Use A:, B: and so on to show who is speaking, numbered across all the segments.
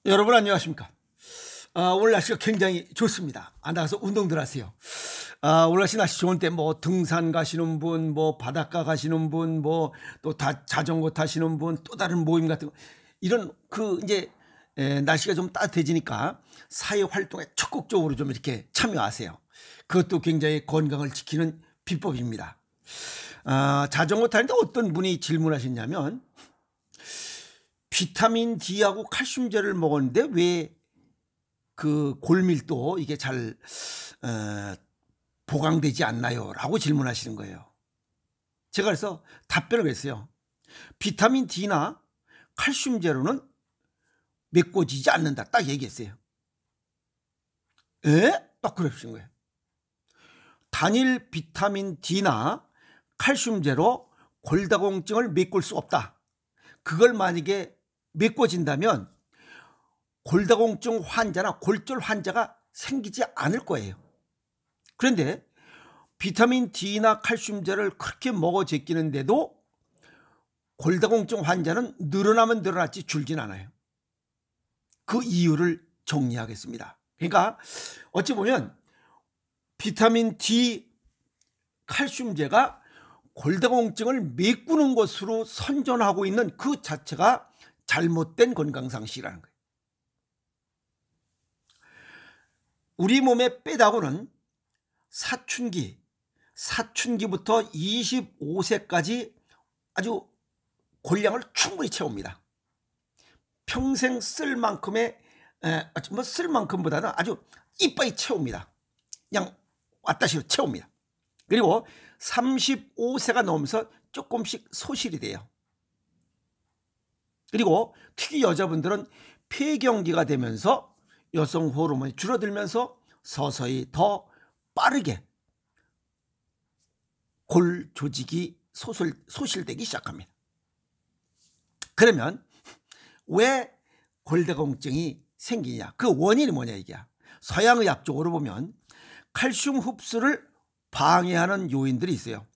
A: 여러분 안녕하십니까? 오늘 날씨가 굉장히 좋습니다. 나가서 운동들 하세요. 오늘 날씨 좋은 때 뭐 등산 가시는 분, 뭐 바닷가 가시는 분, 뭐 또 자전거 타시는 분, 또 다른 모임 같은 거 이런 이제 날씨가 좀 따뜻해지니까 사회 활동에 적극적으로 좀 이렇게 참여하세요. 그것도 굉장히 건강을 지키는 비법입니다. 자전거 타는데 어떤 분이 질문하셨냐면 비타민 D하고 칼슘제를 먹었는데 왜 그 골밀도 이게 잘 보강되지 않나요? 라고 질문하시는 거예요. 제가 그래서 답변을 했어요. 비타민 D나 칼슘제로는 메꿔지지 않는다. 딱 얘기했어요. 딱 그러신 거예요. 단일 비타민 D나 칼슘제로 골다공증을 메꿀 수 없다. 그걸 만약에 메꿔진다면 골다공증 환자나 골절 환자가 생기지 않을 거예요. 그런데 비타민 D나 칼슘제를 그렇게 먹어 제끼는데도 골다공증 환자는 늘어나면 늘어났지 줄진 않아요. 그 이유를 정리하겠습니다. 그러니까 어찌 보면 비타민 D, 칼슘제가 골다공증을 메꾸는 것으로 선전하고 있는 그 자체가 잘못된 건강상식이라는 거예요. 우리 몸의 뼈다구는 사춘기부터 25세까지 아주 골량을 충분히 채웁니다. 평생 쓸 만큼의 쓸 만큼보다는 아주 이빠이 채웁니다. 그냥 왔다시로 채웁니다. 그리고 35세가 넘으면서 조금씩 소실이 돼요. 그리고 특히 여자분들은 폐경기가 되면서 여성 호르몬이 줄어들면서 서서히 더 빠르게 골 조직이 소실되기 시작합니다. 그러면 왜 골다공증이 생기냐? 그 원인이 뭐냐 이게야. 서양의학적으로 보면 칼슘 흡수를 방해하는 요인들이 있어요.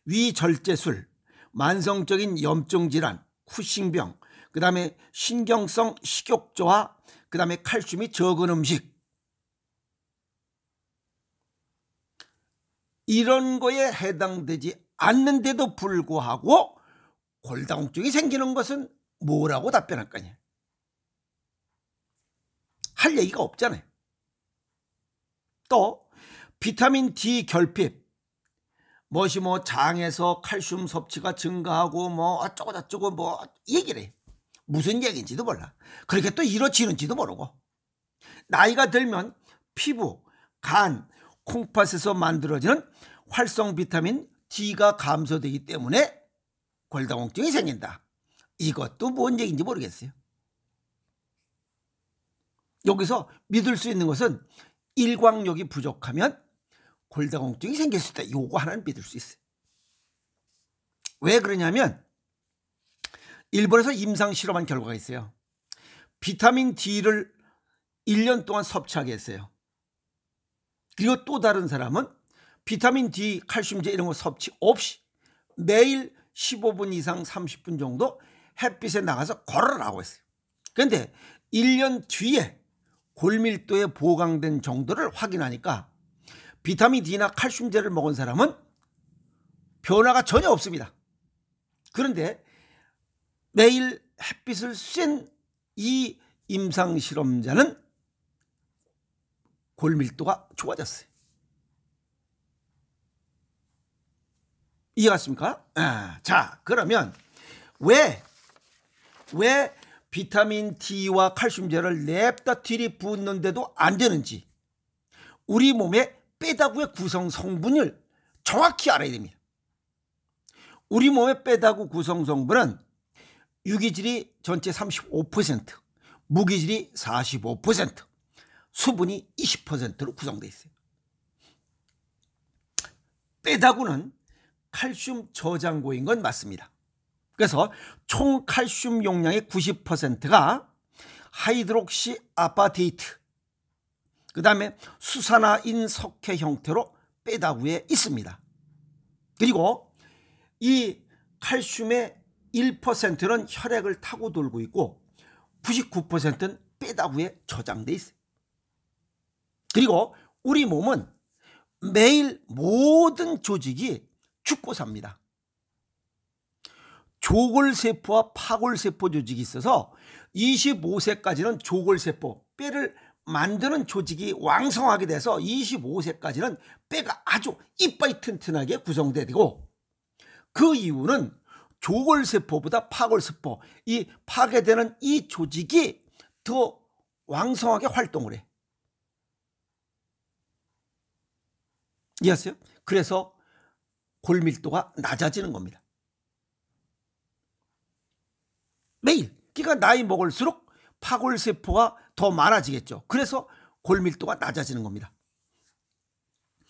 A: 위절제술, 만성적인 염증 질환, 쿠싱병, 그 다음에 신경성 식욕저하, 그 다음에 칼슘이 적은 음식, 이런 거에 해당되지 않는데도 불구하고 골다공증이 생기는 것은 뭐라고 답변할 거냐? 할 얘기가 없잖아요. 또 비타민 D 결핍, 장에서 칼슘 섭취가 증가하고 어쩌고 저쩌고 얘기를 해. 무슨 얘기인지도 몰라. 그렇게 또 이루어지는지도 모르고. 나이가 들면 피부, 간, 콩팥에서 만들어지는 활성 비타민 D가 감소되기 때문에 골다공증이 생긴다. 이것도 뭔 얘기인지 모르겠어요. 여기서 믿을 수 있는 것은 일광욕이 부족하면 골다공증이 생길 수 있다. 요거 하나는 믿을 수 있어요. 왜 그러냐면 일본에서 임상 실험한 결과가 있어요. 비타민 D를 1년 동안 섭취하게 했어요. 그리고 또 다른 사람은 비타민 D, 칼슘제 이런 거 섭취 없이 매일 15분 이상 30분 정도 햇빛에 나가서 걸으라고 했어요. 그런데 1년 뒤에 골밀도에 보강된 정도를 확인하니까 비타민 D나 칼슘제를 먹은 사람은 변화가 전혀 없습니다. 그런데 매일 햇빛을 쐰 이 임상 실험자는 골밀도가 좋아졌어요. 이해갔습니까? 자, 그러면 왜 비타민 D와 칼슘제를 냅다 들이붓는데도 안 되는지 우리 몸의 뼈다구의 구성 성분을 정확히 알아야 됩니다. 우리 몸의 뼈다구 구성 성분은 유기질이 전체 35%, 무기질이 45%, 수분이 20%로 구성되어 있어요. 뼈다구는 칼슘 저장고인 건 맞습니다. 그래서 총 칼슘 용량의 90%가 하이드록시 아파테이트, 그 다음에 수산화인 석회 형태로 뼈다구에 있습니다. 그리고 이 칼슘의 1%는 혈액을 타고 돌고 있고 99%는 뼈다구에 저장돼 있어요. 그리고 우리 몸은 매일 모든 조직이 죽고 삽니다. 조골세포와 파골세포 조직이 있어서 25세까지는 조골세포, 뼈를 만드는 조직이 왕성하게 돼서 25세까지는 뼈가 아주 이빨이 튼튼하게 구성되고, 그 이유는 조골세포보다 파골세포, 이 파괴되는 이 조직이 더 왕성하게 활동을 해. 이해하세요? 그래서 골밀도가 낮아지는 겁니다. 매일. 그러니까 나이 먹을수록 파골세포가 더 많아지겠죠. 그래서 골밀도가 낮아지는 겁니다.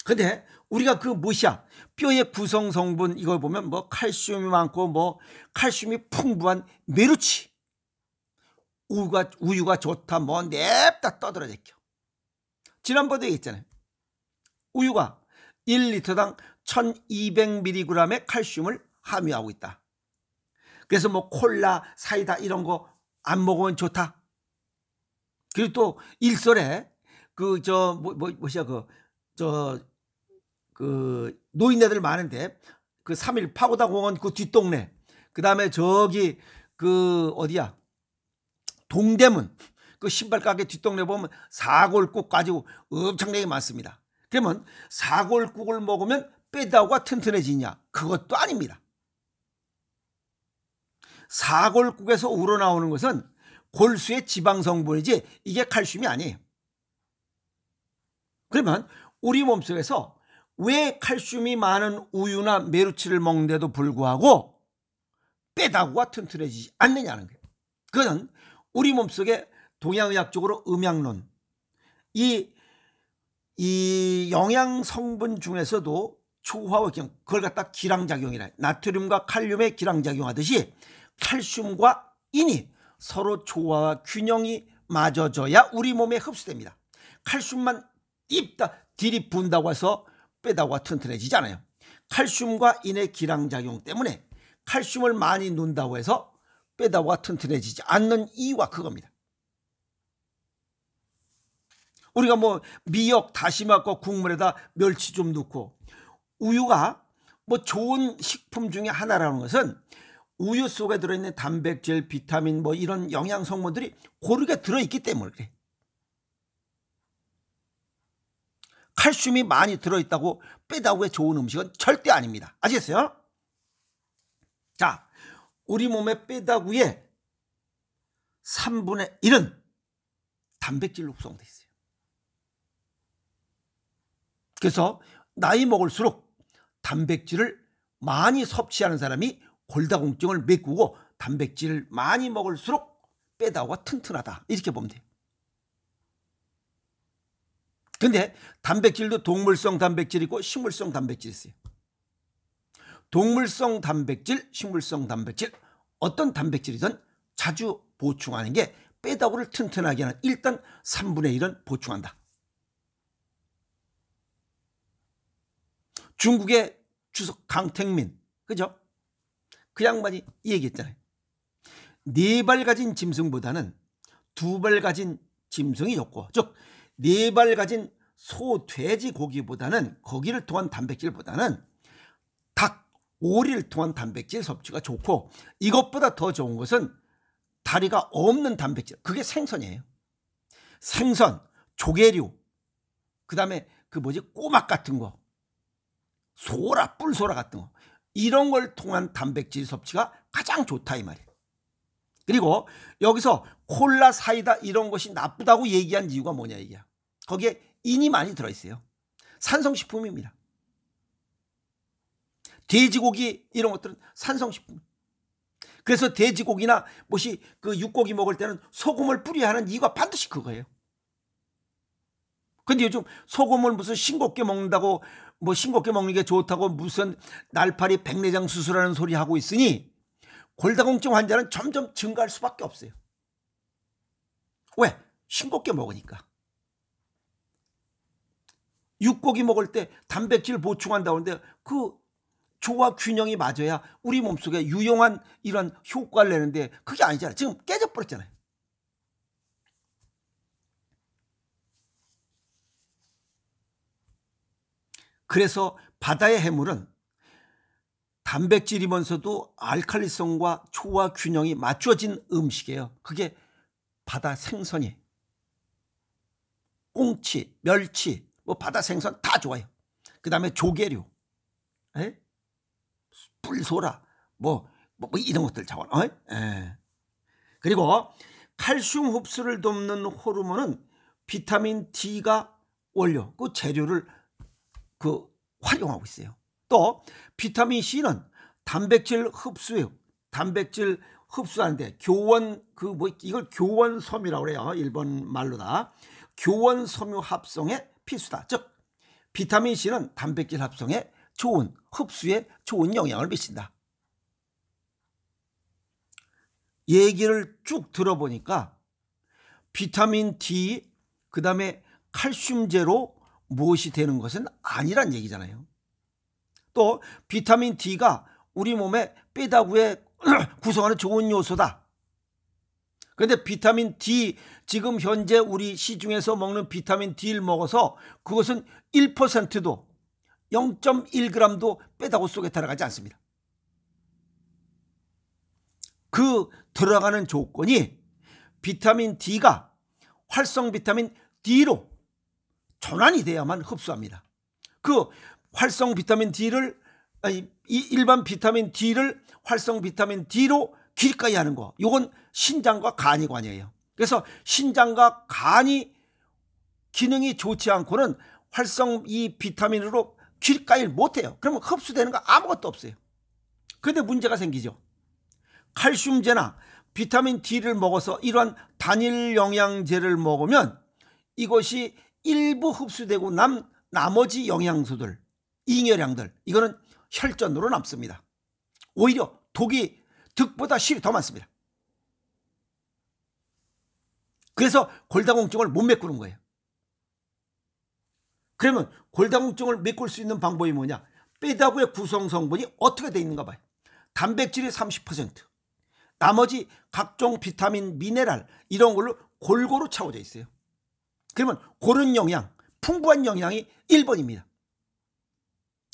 A: 근데 우리가 그 무엇이야? 뼈의 구성 성분 이걸 보면 뭐 칼슘이 많고 뭐 칼슘이 풍부한 메르치, 우유가 좋다 뭐 냅다 떠들어댔죠. 지난번에 얘기했잖아요. 우유가 1리터당 1200mg의 칼슘을 함유하고 있다. 그래서 뭐 콜라, 사이다 이런 거 안 먹으면 좋다. 그리고 또 일설에 그 노인네들 많은데 그 3일 파고다 공원 그 뒷동네, 그 다음에 저기 그 어디야 동대문 그 신발 가게 뒷동네 보면 사골국 가지고 엄청나게 많습니다. 그러면 사골국을 먹으면 뼈다구가 튼튼해지냐? 그것도 아닙니다. 사골국에서 우러나오는 것은 골수의 지방 성분이지 이게 칼슘이 아니에요. 그러면 우리 몸속에서 왜 칼슘이 많은 우유나 메르치를 먹는데도 불구하고 뼈다구가 튼튼해지지 않느냐는 거예요. 그건 우리 몸속에 동양의학적으로 음양론, 이 영양 성분 중에서도 초화와 그걸 갖다 기량작용이라, 나트륨과 칼륨의 기량작용하듯이 칼슘과 인이 서로 조화와 균형이 맞아져야 우리 몸에 흡수됩니다. 칼슘만 들이부은다고 해서 뼈다구가 튼튼해지지 않아요. 칼슘과 인의 기량작용 때문에 칼슘을 많이 넣는다고 해서 뼈다구가 튼튼해지지 않는 이유가 그겁니다. 우리가 뭐 미역, 다시마 거 국물에다 멸치 좀 넣고, 우유가 뭐 좋은 식품 중에 하나라는 것은 우유 속에 들어있는 단백질, 비타민 뭐 이런 영양 성분들이 고르게 들어있기 때문에 그래. 칼슘이 많이 들어있다고 뼈다구에 좋은 음식은 절대 아닙니다. 아시겠어요? 자, 우리 몸의 뼈다구의 3분의 1은 단백질로 구성되어 있어요. 그래서 나이 먹을수록 단백질을 많이 섭취하는 사람이 골다공증을 메꾸고, 단백질을 많이 먹을수록 뼈다구가 튼튼하다, 이렇게 보면 돼요. 근데 단백질도 동물성 단백질이 있고 식물성 단백질이 있어요. 동물성 단백질, 식물성 단백질, 어떤 단백질이든 자주 보충하는 게 뼈다구를 튼튼하게 하는, 일단 3분의 1은 보충한다. 중국의 주석 강택민, 그죠? 그 양반이 이 얘기했잖아요. 4발 가진 짐승보다는 2발 가진 짐승이 좋고, 즉 4발 가진 소, 돼지 고기보다는, 고기를 통한 단백질보다는 닭, 오리를 통한 단백질 섭취가 좋고, 이것보다 더 좋은 것은 다리가 없는 단백질, 그게 생선이에요. 생선, 조개류, 그 다음에 꼬막 같은 거, 소라, 뿔소라 같은 거, 이런 걸 통한 단백질 섭취가 가장 좋다 이 말이에요. 그리고 여기서 콜라, 사이다 이런 것이 나쁘다고 얘기한 이유가 뭐냐 이게야. 거기에 인이 많이 들어있어요. 산성식품입니다. 돼지고기 이런 것들은 산성식품. 그래서 돼지고기나 그 육고기 먹을 때는 소금을 뿌려야 하는 이유가 반드시 그거예요. 근데 요즘 소금을 무슨 싱겁게 먹는다고, 싱겁게 먹는 게 좋다고 무슨 날파리 백내장 수술하는 소리 하고 있으니 골다공증 환자는 점점 증가할 수밖에 없어요. 왜? 싱겁게 먹으니까. 육고기 먹을 때 단백질 보충한다고 하는데 그 조화 균형이 맞아야 우리 몸속에 유용한 이런 효과를 내는데 그게 아니잖아요. 지금 깨져버렸잖아요. 그래서 바다의 해물은 단백질이면서도 알칼리성과 초와 균형이 맞춰진 음식이에요. 그게 바다 생선이에요. 꽁치, 멸치, 뭐 바다 생선 다 좋아요. 그 다음에 조개류, 뿔소라, 뭐 이런 것들 좋아요. 그리고 칼슘 흡수를 돕는 호르몬은 비타민 D가 원료, 그 재료를 활용하고 있어요. 또 비타민 C는 단백질 흡수예요. 단백질 흡수하는데 이걸 교원섬유라고 그래요. 일본 말로다. 교원섬유 합성에 필수다. 즉 비타민 C는 단백질 합성에 흡수에 좋은 영향을 미친다. 얘기를 쭉 들어보니까 비타민 D 그 다음에 칼슘제로 무엇이 되는 것은 아니란 얘기잖아요. 또 비타민 D가 우리 몸의 뼈다구에 구성하는 좋은 요소다. 그런데 비타민 D 지금 현재 우리 시중에서 먹는 비타민 D를 먹어서 그것은 1%도 0.1g도 뼈다구 속에 들어가지 않습니다. 그 들어가는 조건이 비타민 D가 활성 비타민 D로 전환이 돼야만 흡수합니다. 그 활성 비타민 D를 일반 비타민 D를 활성 비타민 D로 길가이 하는 거, 이건 신장과 간이 관이에요. 그래서 신장과 간이 기능이 좋지 않고는 활성 이 비타민으로 길가이를 못해요. 그러면 흡수되는 거 아무것도 없어요. 그런데 문제가 생기죠. 칼슘제나 비타민 D를 먹어서 이러한 단일 영양제를 먹으면 이것이 일부 흡수되고 나머지 영양소들, 잉여량들, 이거는 혈전으로 남습니다. 오히려 득보다 실이 더 많습니다. 그래서 골다공증을 못 메꾸는 거예요. 그러면 골다공증을 메꿀 수 있는 방법이 뭐냐? 뼈다구의 구성 성분이 어떻게 되어 있는가 봐요. 단백질이 30%, 나머지 각종 비타민, 미네랄 이런 걸로 골고루 채워져 있어요. 그러면 고른 영양, 풍부한 영양이 1번입니다.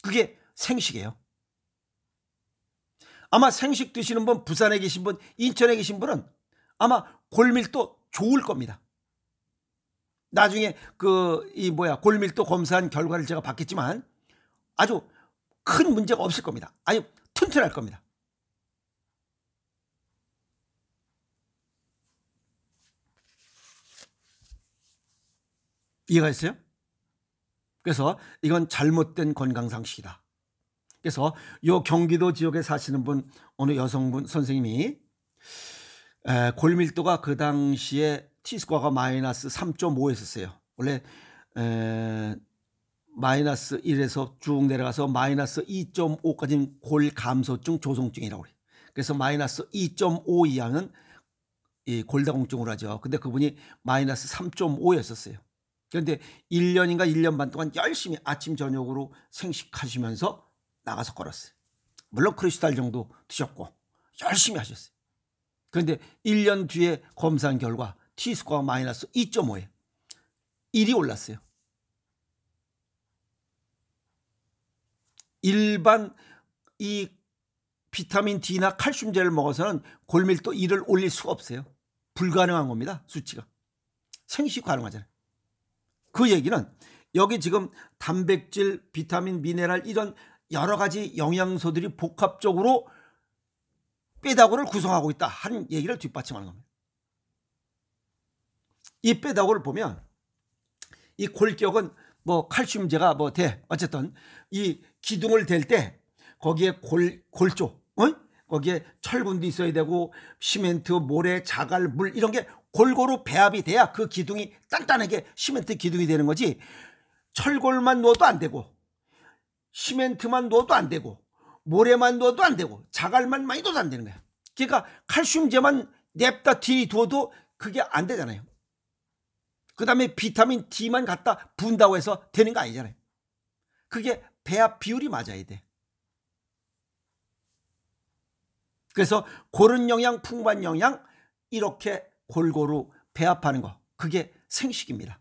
A: 그게 생식이에요. 아마 생식 드시는 분, 부산에 계신 분, 인천에 계신 분은 아마 골밀도 좋을 겁니다. 나중에 골밀도 검사한 결과를 제가 받겠지만 아주 큰 문제가 없을 겁니다. 아주 튼튼할 겁니다. 이해가 됐어요? 그래서 이건 잘못된 건강상식이다. 그래서 요 경기도 지역에 사시는 분, 어느 여성분 선생님이 골밀도가 그 당시에 T스코어가 마이너스 3.5였었어요. 원래 마이너스 1에서 쭉 내려가서 마이너스 2.5까지는 골감소증 조성증이라고 해요. 그래서 마이너스 2.5 이하는 골다공증으로 하죠. 근데 그분이 마이너스 3.5였었어요. 그런데 1년인가 1년 반 동안 열심히 아침 저녁으로 생식하시면서 나가서 걸었어요. 물론 크리스탈 정도 드셨고 열심히 하셨어요. 그런데 1년 뒤에 검사한 결과 T스코어가 마이너스 2.5에 1이 올랐어요. 일반 이 비타민 D나 칼슘제를 먹어서는 골밀도 1을 올릴 수가 없어요. 불가능한 겁니다. 수치가. 생식 가능하잖아요. 그 얘기는 여기 지금 단백질, 비타민, 미네랄 이런 여러 가지 영양소들이 복합적으로 뼈다구를 구성하고 있다 하는 얘기를 뒷받침하는 겁니다. 이 뼈다구를 보면 이 골격은 칼슘제가 어쨌든 이 기둥을 댈 때 거기에 골조, 거기에 철분도 있어야 되고 시멘트, 모래, 자갈, 물 이런 게 골고루 배합이 돼야 그 기둥이 단단하게 시멘트 기둥이 되는 거지. 철골만 넣어도 안 되고 시멘트만 넣어도 안 되고 모래만 넣어도 안 되고 자갈만 많이 넣어도 안 되는 거야. 그러니까 칼슘제만 냅다 들이두어도 그게 안 되잖아요. 그 다음에 비타민 D만 갖다 부은다고 해서 되는 거 아니잖아요. 그게 배합 비율이 맞아야 돼. 그래서 고른 영양, 풍부한 영양 이렇게 골고루 배합하는 거, 그게 생식입니다.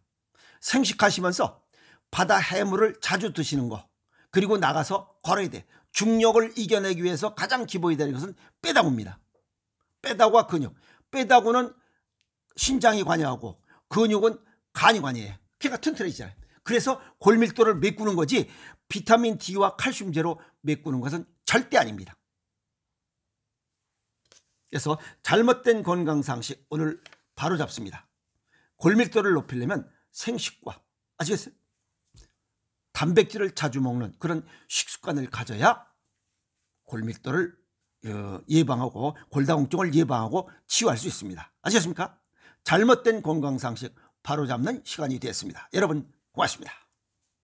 A: 생식하시면서 바다 해물을 자주 드시는 거, 그리고 나가서 걸어야 돼. 중력을 이겨내기 위해서 가장 기본이 되는 것은 빼다구입니다. 빼다구와 근육. 빼다구는 신장이 관여하고 근육은 간이 관여해요. 그러니까 튼튼해지잖아요. 그래서 골밀도를 메꾸는 거지 비타민 D와 칼슘제로 메꾸는 것은 절대 아닙니다. 그래서 잘못된 건강상식 오늘 바로 잡습니다. 골밀도를 높이려면 생식과, 아시겠어요? 단백질을 자주 먹는 그런 식습관을 가져야 골밀도를 예방하고 골다공증을 예방하고 치유할 수 있습니다. 아시겠습니까? 잘못된 건강상식 바로잡는 시간이 됐습니다. 여러분 고맙습니다.